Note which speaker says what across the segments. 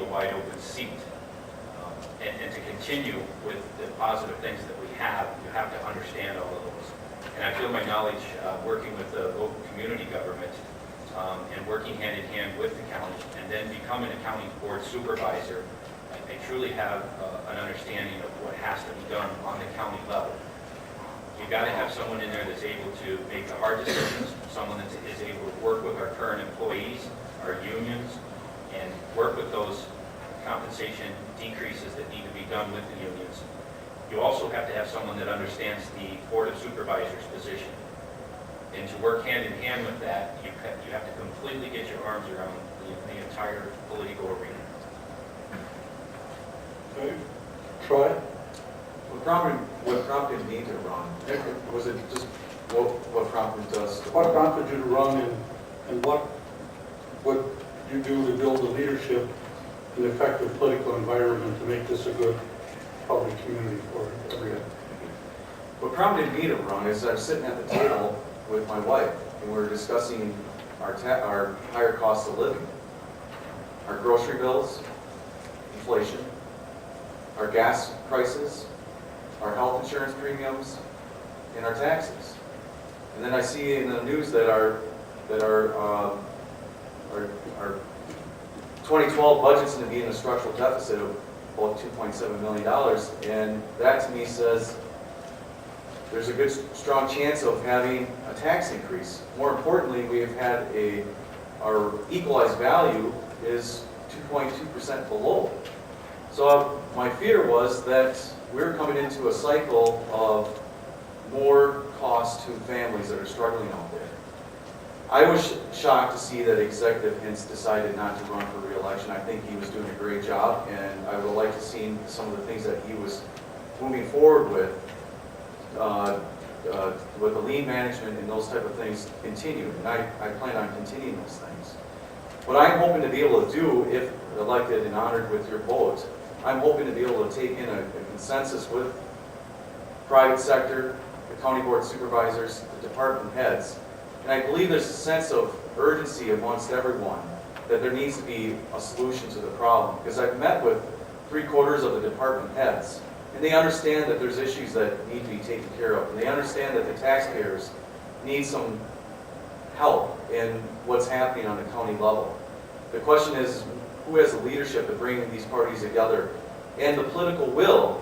Speaker 1: a wide open seat. And to continue with the positive things that we have, you have to understand all of those. And I feel my knowledge working with the local community government and working hand in hand with the county, and then becoming a county board supervisor, I truly have an understanding of what has to be done on the county level. You've got to have someone in there that's able to make the hard decisions, someone that is able to work with our current employees, our unions, and work with those compensation decreases that need to be done with the unions. You also have to have someone that understands the Board of Supervisors position. And to work hand in hand with that, you have to completely get your arms around the entire political arena.
Speaker 2: Okay. Troy?
Speaker 3: What prompted me to run? Was it just what prompted us?
Speaker 2: What prompted you to run, and what would you do to build the leadership and effective political environment to make this a good public community for everyone?
Speaker 3: What prompted me to run is I was sitting at the table with my wife, and we were discussing our higher cost of living, our grocery bills, inflation, our gas prices, our health insurance premiums, and our taxes. And then I see in the news that our 2012 budget's going to be in a structural deficit of about $2.7 million, and that to me says there's a good strong chance of having a tax increase. More importantly, we have had our equalized value is 2.2% below. So my fear was that we're coming into a cycle of more cost to families that are struggling out there. I was shocked to see that Executive Hintz decided not to run for re-election. I think he was doing a great job, and I would like to see some of the things that he was moving forward with the lean management and those type of things continue. And I plan on continuing those things. What I'm hoping to be able to do, if elected and honored with your vote, I'm hoping to be able to take in a consensus with private sector, the county board supervisors, the department heads. And I believe there's a sense of urgency amongst everyone that there needs to be a solution to the problem. Because I've met with 3/4 of the department heads, and they understand that there's issues that need to be taken care of. And they understand that the taxpayers need some help in what's happening on the county level. The question is, who has the leadership to bring these parties together and the political will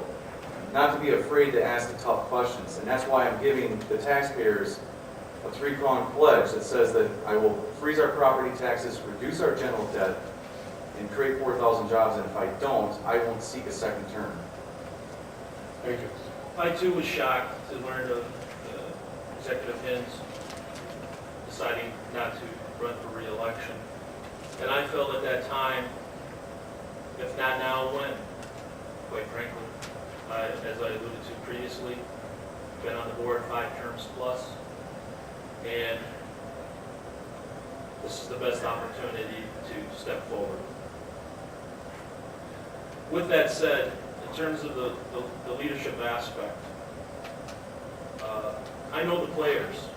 Speaker 3: not to be afraid to ask the tough questions. And that's why I'm giving the taxpayers a 3-pronged pledge that says that I will freeze our property taxes, reduce our general debt, and create 4,000 jobs. And if I don't, I won't seek a second term.
Speaker 2: Thank you.
Speaker 4: I too was shocked to learn of Executive Hintz deciding not to run for re-election. And I felt at that time, if not now, when? Quite frankly, as I alluded to previously, been on the board 5 terms plus, and this is the best opportunity to step forward. With that said, in terms of the leadership aspect, I know the players,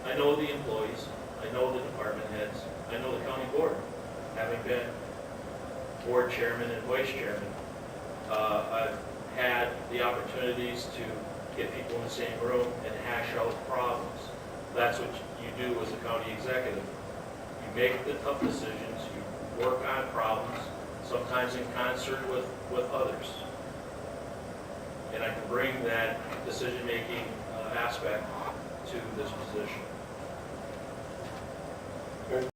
Speaker 4: I know the employees, I know the department heads, I know the county board, having been board chairman and vice chairman. I've had the opportunities to get people in the same room and hash out problems. That's what you do as a county executive. You make the tough decisions, you work on problems, sometimes in concert with others. And I can bring that decision-making aspect to this position.